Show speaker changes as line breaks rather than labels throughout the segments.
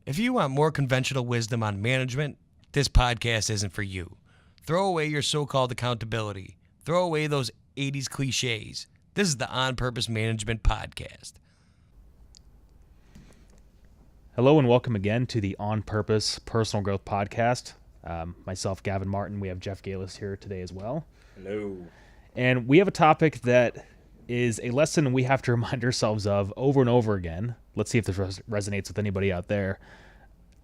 If you want more conventional wisdom on management, this podcast isn't for you. Throw away your so-called accountability. Throw away those 80s cliches. This is the OnPurpose Management Podcast.
Hello and welcome again to the OnPurpose Personal Growth Podcast. Myself, Gavin Martin. We have Jeff Galis here today as well.
Hello.
And we have a topic that is a lesson we have to remind ourselves of over and over again. Let's see if this resonates with anybody out there.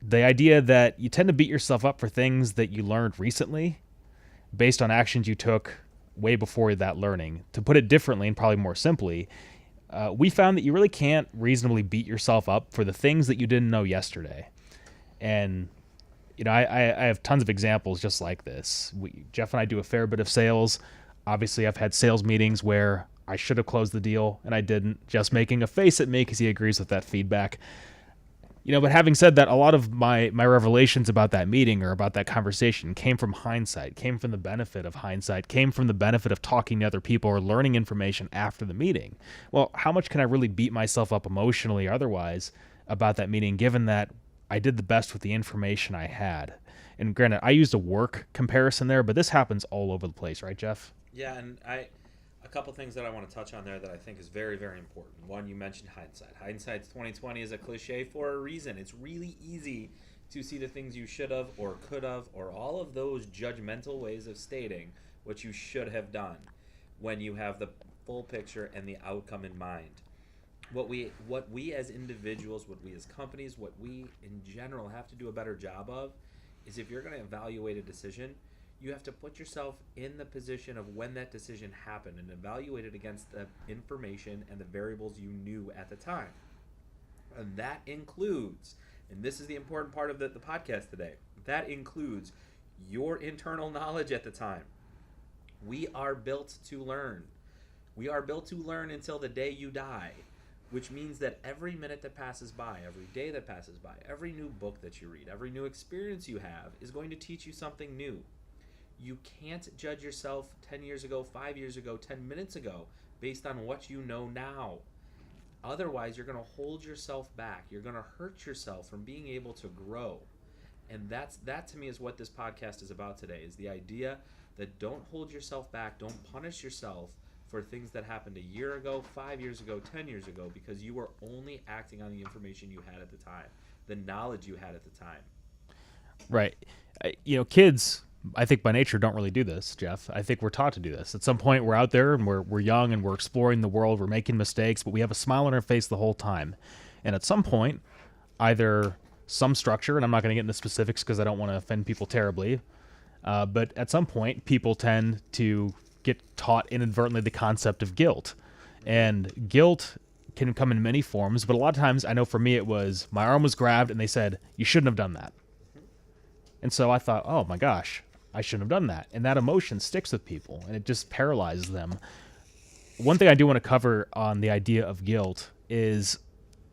The idea that you tend to beat yourself up for things that you learned recently based on actions you took way before that learning. To put it differently and probably more simply, we found that you really can't reasonably beat yourself up for the things that you didn't know yesterday. And you know, I have tons of examples just like this. Jeff and I do a fair bit of sales. Obviously, I've had sales meetings where I should have closed the deal and I didn't, just making a face at me because he agrees with that feedback. You know, but having said that, a lot of my revelations about that meeting or about that conversation came from hindsight, came from the benefit of hindsight, came from the benefit of talking to other people or learning information after the meeting. Well, how much can I really beat myself up emotionally or otherwise about that meeting, given that I did the best with the information I had? And granted, I used a work comparison there, but this happens all over the place, right, Jeff?
Yeah, and a couple things that I want to touch on there that I think is very, very important. One, you mentioned hindsight. Hindsight's 20/20 is a cliche for a reason. It's really easy to see the things you should have or could have or all of those judgmental ways of stating what you should have done when you have the full picture and the outcome in mind. What we as individuals, what we as companies, what we in general have to do a better job of is if you're going to evaluate a decision, you have to put yourself in the position of when that decision happened and evaluate it against the information and the variables you knew at the time. And that includes, and this is the important part of the podcast today, that includes your internal knowledge at the time. We are built to learn. We are built to learn until the day you die, which means that every minute that passes by, every day that passes by, every new book that you read, every new experience you have is going to teach you something new. You can't judge yourself 10 years ago, 5 years ago, 10 minutes ago based on what you know now. Otherwise, you're going to hold yourself back. You're going to hurt yourself from being able to grow. And that to me is what this podcast is about today, is the idea that don't hold yourself back, don't punish yourself for things that happened a year ago, 5 years ago, 10 years ago, because you were only acting on the information you had at the time, the knowledge you had at the time.
Right. You know, kids, I think by nature don't really do this, Jeff. I think we're taught to do this. At some point we're out there and we're young and we're exploring the world, we're making mistakes, but we have a smile on our face the whole time. And at some point, either some structure, and I'm not going to get into specifics because I don't want to offend people terribly, but at some point people tend to get taught inadvertently the concept of guilt. And guilt can come in many forms, but a lot of times, I know for me it was, my arm was grabbed and they said, you shouldn't have done that. And so I thought, oh my gosh, I shouldn't have done that. And that emotion sticks with people and it just paralyzes them. One thing I do want to cover on the idea of guilt is,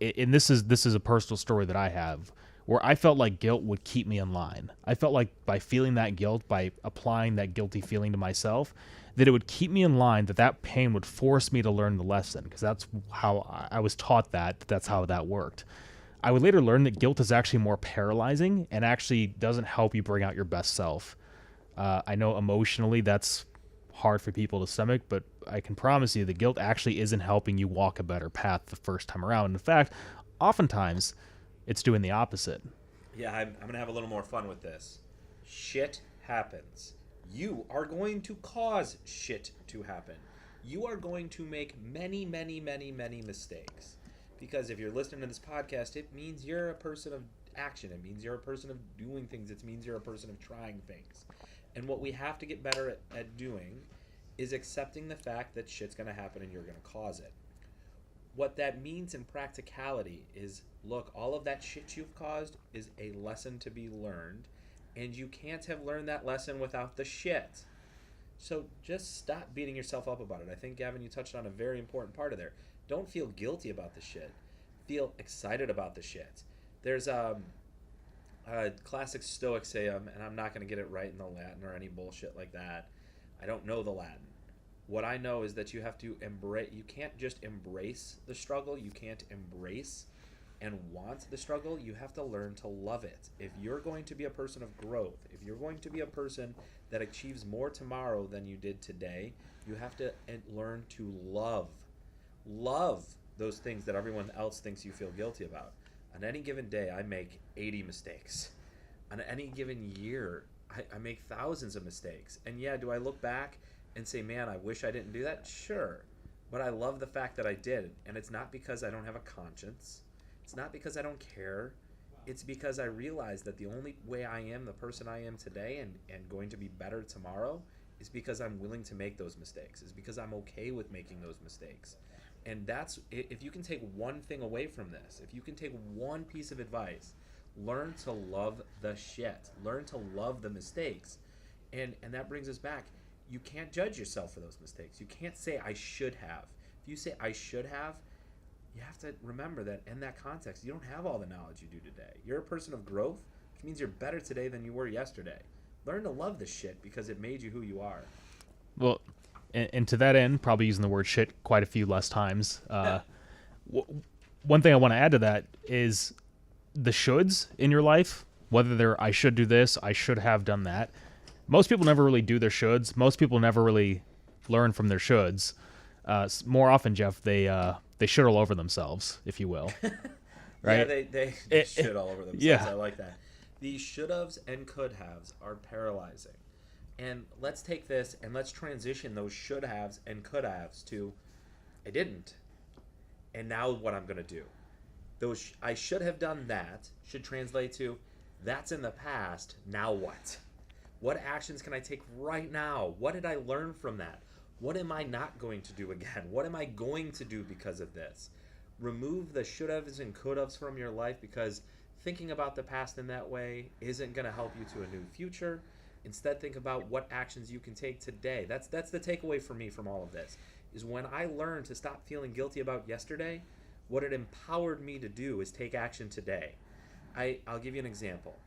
and this is a personal story that I have, where I felt like guilt would keep me in line. I felt like by feeling that guilt, by applying that guilty feeling to myself, that it would keep me in line, that pain would force me to learn the lesson, because that's how I was taught that's how that worked. I would later learn that guilt is actually more paralyzing and actually doesn't help you bring out your best self. I know emotionally that's hard for people to stomach, but I can promise you the guilt actually isn't helping you walk a better path the first time around. In fact, oftentimes it's doing the opposite.
Yeah, I'm going to have a little more fun with this. Shit happens. You are going to cause shit to happen. You are going to make many, many, many, many mistakes. Because if you're listening to this podcast, it means you're a person of action. It means you're a person of doing things. It means you're a person of trying things. And what we have to get better at doing is accepting the fact that shit's going to happen and you're going to cause it. What that means in practicality is, look, all of that shit you've caused is a lesson to be learned, and you can't have learned that lesson without the shit. So just stop beating yourself up about it. I think, Gavin, you touched on a very important part of there. Don't feel guilty about the shit. Feel excited about the shit. There's a classic Stoic sayum, and I'm not going to get it right in the Latin or any bullshit like that. I don't know the Latin. What I know is that you have to embrace. You can't just embrace the struggle. You can't embrace and want the struggle, you have to learn to love it. If you're going to be a person of growth, if you're going to be a person that achieves more tomorrow than you did today, you have to learn to love those things that everyone else thinks you feel guilty about. On any given day, I make 80 mistakes. On any given year, I make thousands of mistakes. And yeah, do I look back and say, man, I wish I didn't do that? Sure. But I love the fact that I did. And it's not because I don't have a conscience. It's not because I don't care. It's because I realize that the only way I am the person I am today and going to be better tomorrow is because I'm willing to make those mistakes. Is because I'm okay with making those mistakes. And that's, if you can take one thing away from this, if you can take one piece of advice, learn to love the shit. Learn to love the mistakes. And that brings us back. You can't judge yourself for those mistakes. You can't say, I should have. If you say, I should have, you have to remember that in that context, you don't have all the knowledge you do today. You're a person of growth, which means you're better today than you were yesterday. Learn to love the shit because it made you who you are.
Well, and to that end, probably using the word shit quite a few less times. One thing I want to add to that is the shoulds in your life, whether they're I should do this, I should have done that. Most people never really do their shoulds. Most people never really learn from their shoulds. More often, Jeff, they should all over themselves, if you will. Right?
Yeah, they should all over themselves.
Yeah.
I like that. The should-haves and could-haves are paralyzing. And let's take this and let's transition those should-haves and could-haves to I didn't. And now what I'm going to do. Those I should have done that should translate to that's in the past, now what? What actions can I take right now? What did I learn from that? What am I not going to do again? What am I going to do because of this? Remove the should-haves and could-haves from your life, because thinking about the past in that way isn't going to help you to a new future. Instead, think about what actions you can take today. That's the takeaway for me from all of this, is when I learned to stop feeling guilty about yesterday, what it empowered me to do is take action today. I'll give you an example.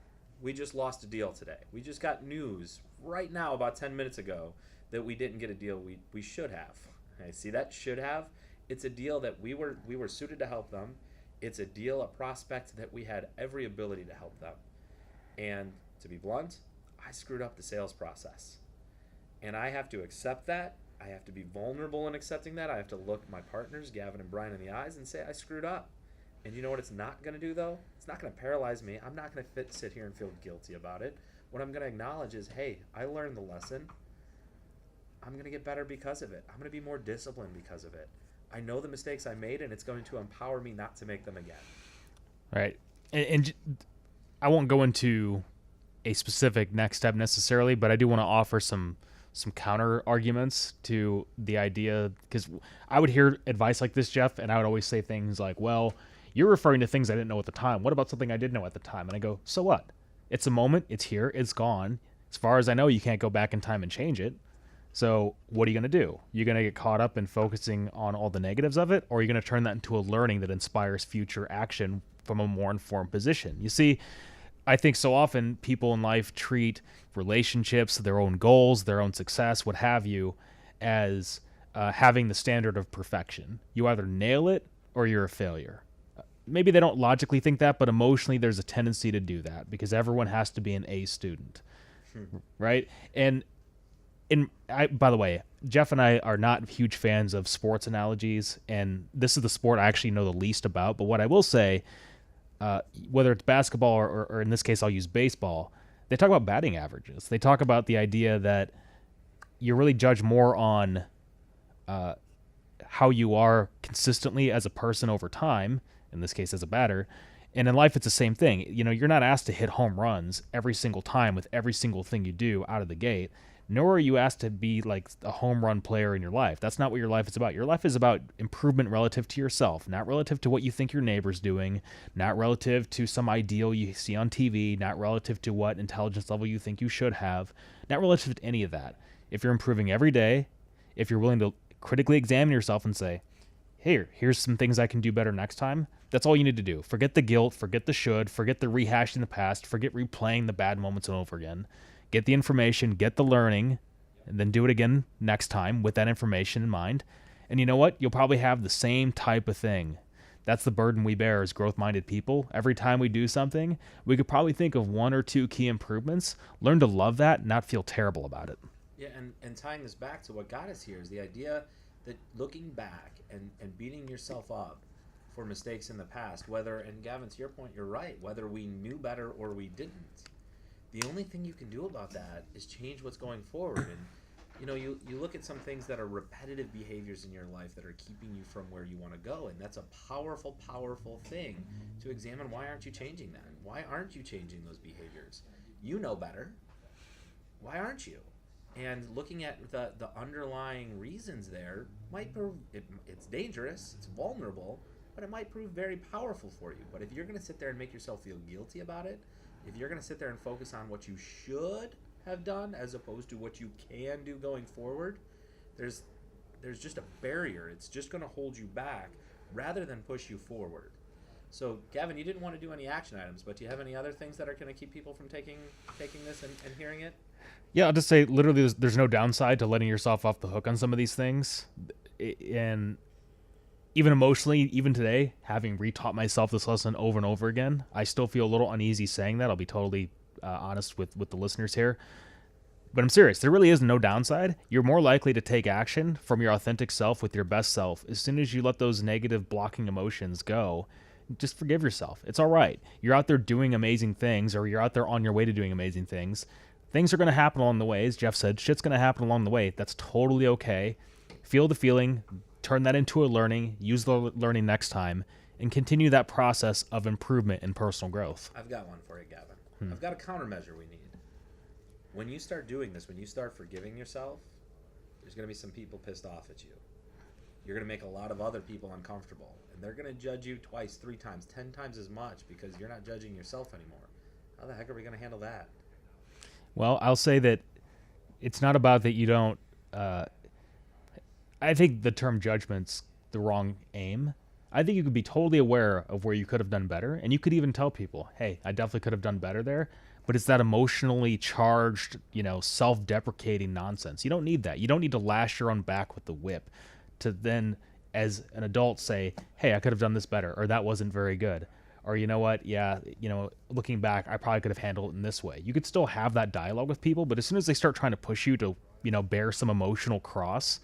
We just lost a deal today. We just got news right now about 10 minutes ago that we didn't get a deal we should have. I see that should have. It's a deal that we were suited to help them. It's a deal, a prospect that we had every ability to help them. And to be blunt, I screwed up the sales process. And I have to accept that. I have to be vulnerable in accepting that. I have to look my partners, Gavin and Brian, in the eyes and say, I screwed up. And you know what it's not going to do, though? It's not going to paralyze me. I'm not going to sit here and feel guilty about it. What I'm going to acknowledge is, hey, I learned the lesson. I'm going to get better because of it. I'm going to be more disciplined because of it. I know the mistakes I made, and it's going to empower me not to make them again.
Right. And I won't go into a specific next step necessarily, but I do want to offer some counter arguments to the idea, because I would hear advice like this, Jeff, and I would always say things like, well, you're referring to things I didn't know at the time. What about something I did know at the time? And I go, so what? It's a moment. It's here. It's gone. As far as I know, you can't go back in time and change it. So what are you going to do? You're going to get caught up in focusing on all the negatives of it, or are you going to turn that into a learning that inspires future action from a more informed position? You see, I think so often people in life treat relationships, their own goals, their own success, what have you, as having the standard of perfection. You either nail it or you're a failure. Maybe they don't logically think that, but emotionally there's a tendency to do that because everyone has to be an A student, right? And by the way, Jeff and I are not huge fans of sports analogies, and this is the sport I actually know the least about. But what I will say, whether it's basketball or in this case I'll use baseball, they talk about batting averages. They talk about the idea that you really judge more on how you are consistently as a person over time, in this case as a batter. And in life, it's the same thing. You know, you're not asked to hit home runs every single time with every single thing you do out of the gate, nor are you asked to be like a home run player in your life. That's not what your life is about. Your life is about improvement relative to yourself, not relative to what you think your neighbor's doing, not relative to some ideal you see on TV, not relative to what intelligence level you think you should have, not relative to any of that. If you're improving every day, if you're willing to critically examine yourself and say, here's some things I can do better next time, that's all you need to do. Forget the guilt, forget the should, forget the rehashing the past, forget replaying the bad moments over again. Get the information, get the learning, and then do it again next time with that information in mind. And you know what? You'll probably have the same type of thing That's the burden we bear as growth-minded people. Every time we do something, we could probably think of 1 or 2 key improvements, learn to love that, not feel terrible about it.
Yeah, and tying this back to what got us here is the idea that looking back and beating yourself up for mistakes in the past, whether, and Gavin, to your point, you're right, whether we knew better or we didn't, the only thing you can do about that is change what's going forward. And you look at some things that are repetitive behaviors in your life that are keeping you from where you want to go, and that's a powerful, powerful thing to examine. Why aren't you changing that? Why aren't you changing those behaviors? You know better. Why aren't you? And looking at the underlying reasons there might prove it's dangerous, it's vulnerable, but it might prove very powerful for you. But if you're going to sit there and make yourself feel guilty about it, if you're going to sit there and focus on what you should have done as opposed to what you can do going forward, there's just a barrier. It's just going to hold you back rather than push you forward. So, Gavin, you didn't want to do any action items, but do you have any other things that are going to keep people from taking this and hearing it?
Yeah, I'll just say literally there's no downside to letting yourself off the hook on some of these things. And even emotionally, even today, having retaught myself this lesson over and over again, I still feel a little uneasy saying that. I'll be totally honest with the listeners here. But I'm serious. There really is no downside. You're more likely to take action from your authentic self with your best self as soon as you let those negative blocking emotions go. Just forgive yourself. It's all right. You're out there doing amazing things, or you're out there on your way to doing amazing things. Things are going to happen along the way. As Jeff said, shit's going to happen along the way. That's totally okay. Feel the feeling, turn that into a learning, use the learning next time, and continue that process of improvement and personal growth.
I've got one for you, Gavin. I've got a countermeasure we need. When you start doing this, when you start forgiving yourself, there's going to be some people pissed off at you. You're going to make a lot of other people uncomfortable, and they're going to judge you twice, 3 times, 10 times as much because you're not judging yourself anymore. How the heck are we going to handle that?
Well, I'll say that it's not about that you don't... I think the term judgment's the wrong aim. I think you could be totally aware of where you could have done better, and you could even tell people, hey, I definitely could have done better there, but it's that emotionally charged, self-deprecating nonsense. You don't need that. You don't need to lash your own back with the whip to then, as an adult, say, hey, I could have done this better, or that wasn't very good. Or, you know what, looking back, I probably could have handled it in this way. You could still have that dialogue with people, but as soon as they start trying to push you to, bear some emotional cross,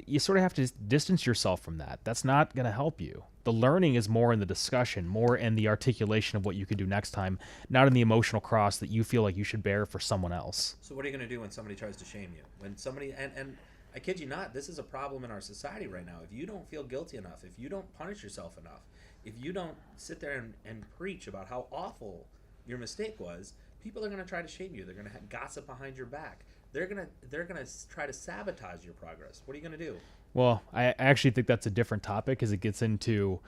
you sort of have to distance yourself from that. That's not going to help you. The learning is more in the discussion, more in the articulation of what you could do next time, not in the emotional cross that you feel like you should bear for someone else.
So what are you going to do when somebody tries to shame you? When somebody, and I kid you not, this is a problem in our society right now. If you don't feel guilty enough, if you don't punish yourself enough, if you don't sit there and preach about how awful your mistake was, people are going to try to shame you. They're going to gossip behind your back. They're going to try to sabotage your progress. What are you going to do?
Well, I actually think that's a different topic as it gets into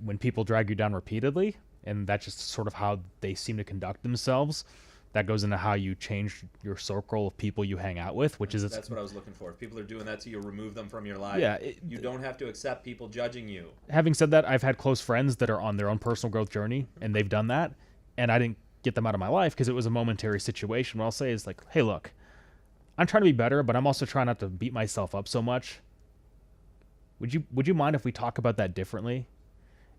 when people drag you down repeatedly, and that's just sort of how they seem to conduct themselves. That goes into how you change your circle of people you hang out with, which is...
That's what I was looking for. If people are doing that to you, remove them from your life.
Yeah,
you don't have to accept people judging you.
Having said that, I've had close friends that are on their own personal growth journey, and they've done that, and I didn't get them out of my life because it was a momentary situation. What I'll say is like, hey, look, I'm trying to be better, but I'm also trying not to beat myself up so much. Would you mind if we talk about that differently?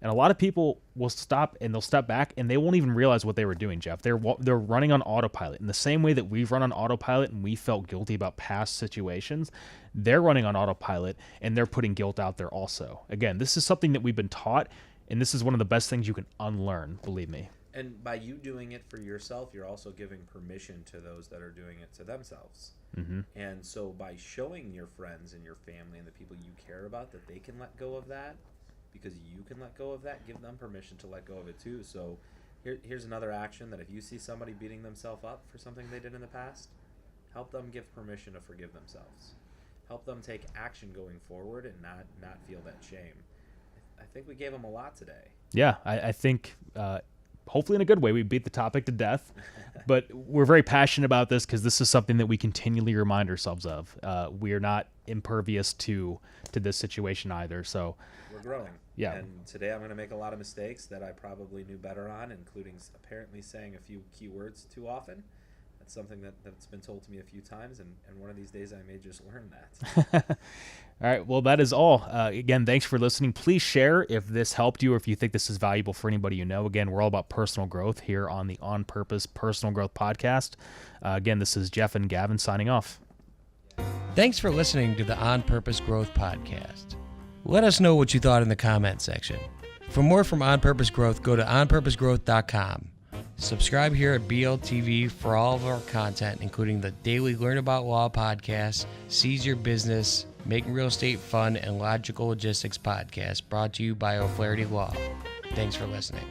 And a lot of people will stop and they'll step back and they won't even realize what they were doing, Jeff. They're running on autopilot. In the same way that we've run on autopilot and we felt guilty about past situations, they're running on autopilot and they're putting guilt out there also. Again, this is something that we've been taught, and this is one of the best things you can unlearn, believe me.
And by you doing it for yourself, you're also giving permission to those that are doing it to themselves.
Mm-hmm.
And so by showing your friends and your family and the people you care about that they can let go of that, because you can let go of that, give them permission to let go of it too. So here's another action that if you see somebody beating themselves up for something they did in the past, help them give permission to forgive themselves. Help them take action going forward and not feel that shame. I think we gave them a lot today.
Yeah, I think hopefully in a good way we beat the topic to death, but we're very passionate about this because this is something that we continually remind ourselves of. We are not impervious to this situation either. So
we're growing.
Yeah.
And today I'm going to make a lot of mistakes that I probably knew better on, including apparently saying a few key words too often. That's something that's been told to me a few times, and one of these days I may just learn that.
All right. Well, that is all. Again, thanks for listening. Please share if this helped you or if you think this is valuable for anybody you know. Again, we're all about personal growth here on the On Purpose Personal Growth Podcast. Again, this is Jeff and Gavin signing off.
Thanks for listening to the On Purpose Growth Podcast. Let us know what you thought in the comment section. For more from On Purpose Growth, go to onpurposegrowth.com. Subscribe here at BLTV for all of our content, including the daily Learn About Law podcast, Seize Your Business, Making Real Estate Fun, and Logical Logistics podcast, brought to you by O'Flaherty Law. Thanks for listening.